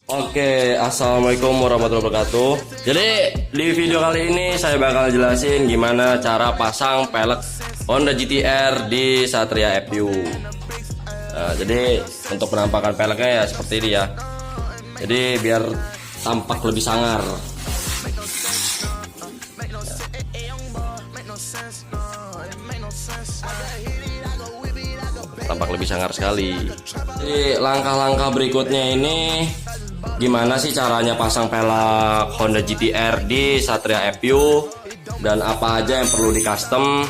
Oke, assalamualaikum warahmatullahi wabarakatuh. Jadi di video kali ini saya bakal jelasin gimana cara pasang pelek Honda GT-R di Satria FPU. Nah, jadi untuk penampakan peleknya ya seperti ini ya. Jadi biar tampak lebih sangar. Tampak lebih sangar sekali. Jadi langkah-langkah berikutnya ini gimana sih caranya pasang pelek Honda GT-R di Satria FPU dan apa aja yang perlu di custom?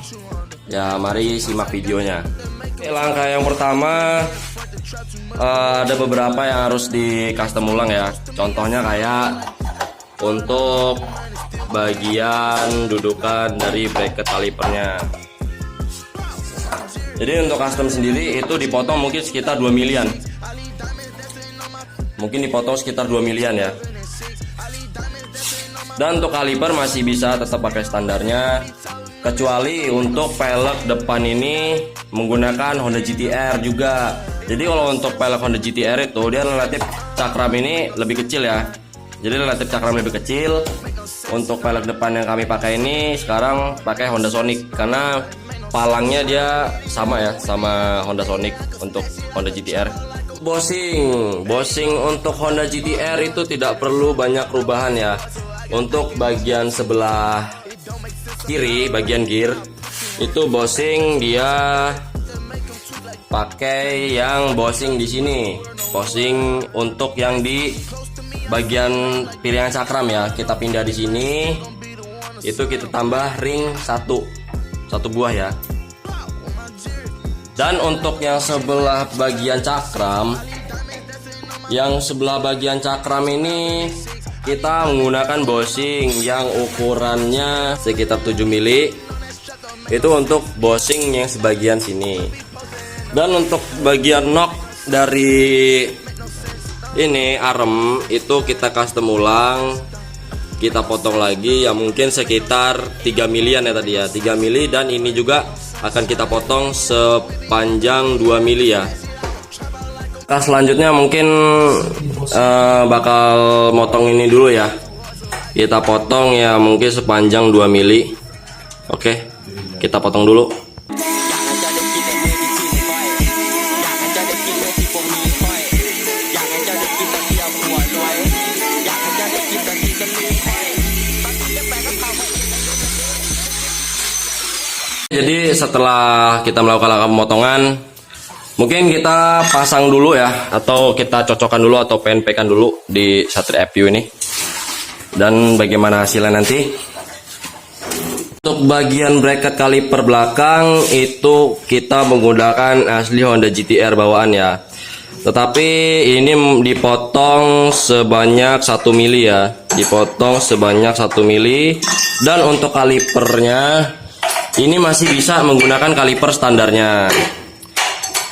Ya mari simak videonya. Oke, langkah yang pertama ada beberapa yang harus di custom ulang ya. Contohnya kayak untuk bagian dudukan dari bracket kalipernya. Jadi untuk custom sendiri itu dipotong mungkin sekitar 2 milian. Mungkin dipotong sekitar 2 milian ya. Dan untuk kaliper masih bisa tetap pakai standarnya, kecuali untuk pelek depan ini menggunakan Honda GT-R juga. Jadi kalau untuk pelek Honda GT-R itu dia relatif cakram ini lebih kecil ya. Jadi relatif cakram lebih kecil. Untuk pelek depan yang kami pakai ini sekarang pakai Honda Sonic karena palangnya dia sama ya, sama Honda Sonic untuk Honda GT-R. Bosing untuk Honda GT-R itu tidak perlu banyak perubahan ya. Untuk bagian sebelah kiri, bagian gear itu bosing dia pakai yang bosing di sini. Bosing untuk yang di bagian piringan cakram ya, kita pindah di sini. Itu kita tambah ring satu buah ya. Dan untuk yang sebelah bagian cakram, ini kita menggunakan bosing yang ukurannya sekitar 7 mili. Itu untuk bosing yang sebagian sini. Dan untuk bagian knock dari ini arem itu kita custom ulang, kita potong lagi ya, mungkin sekitar 3 milian ya tadi ya, 3 mili. Dan ini juga akan kita potong sepanjang 2 mili ya. Nah, selanjutnya mungkin bakal motong ini dulu ya. Kita potong ya mungkin sepanjang 2 mili. Oke, kita potong dulu. Jadi setelah kita melakukan langkah pemotongan, mungkin kita pasang dulu ya, atau kita cocokkan dulu atau PNP-kan dulu di Satria FPU ini. Dan bagaimana hasilnya nanti. Untuk bagian bracket kaliper belakang itu kita menggunakan asli Honda GT-R bawaan ya. Tetapi ini dipotong sebanyak 1 mili ya. Dipotong sebanyak 1 mili. Dan untuk kalipernya ini masih bisa menggunakan kaliper standarnya.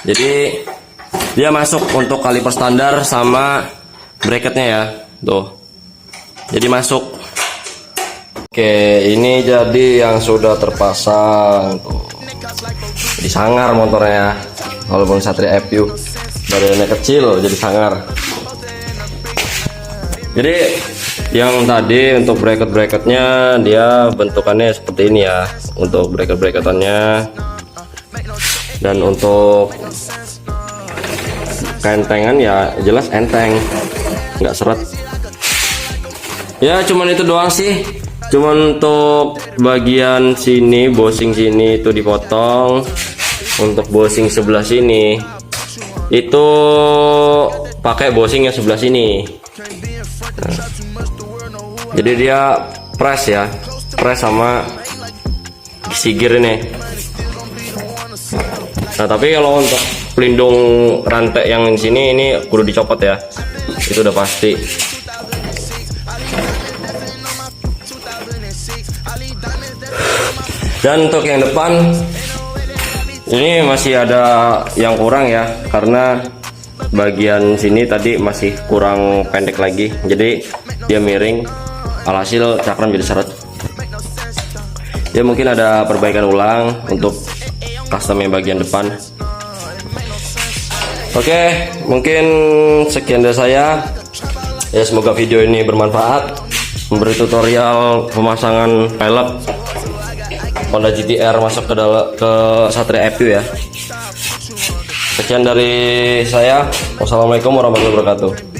Jadi dia masuk untuk kaliper standar sama bracketnya ya. Tuh. Jadi masuk. Oke, ini jadi yang sudah terpasang tuh. Jadi sangar motornya. Walaupun Satria FPU badannya kecil jadi sangar. Jadi yang tadi untuk bracket-bracketnya dia bentukannya seperti ini ya, untuk bracket-bracketannya. Dan untuk kentengan ya jelas enteng, nggak seret. Ya cuman itu doang sih. Cuman untuk bagian sini, bosing sini itu dipotong. Untuk bosing sebelah sini itu pakai bosing yang sebelah sini. Nah, jadi dia press ya, press sama sigir ini. Nah tapi kalau untuk pelindung rantai yang di sini ini kudu dicopot ya, itu udah pasti. Dan untuk yang depan ini masih ada yang kurang ya, karena bagian sini tadi masih kurang pendek lagi, jadi dia miring, alhasil cakram jadi seret. Ya mungkin ada perbaikan ulang untuk custom yang bagian depan. Oke, mungkin sekian dari saya. Ya, semoga video ini bermanfaat, memberi tutorial pemasangan pelek Honda GT-R masuk ke Satria FU ya. Sekian dari saya. Wassalamualaikum warahmatullahi wabarakatuh.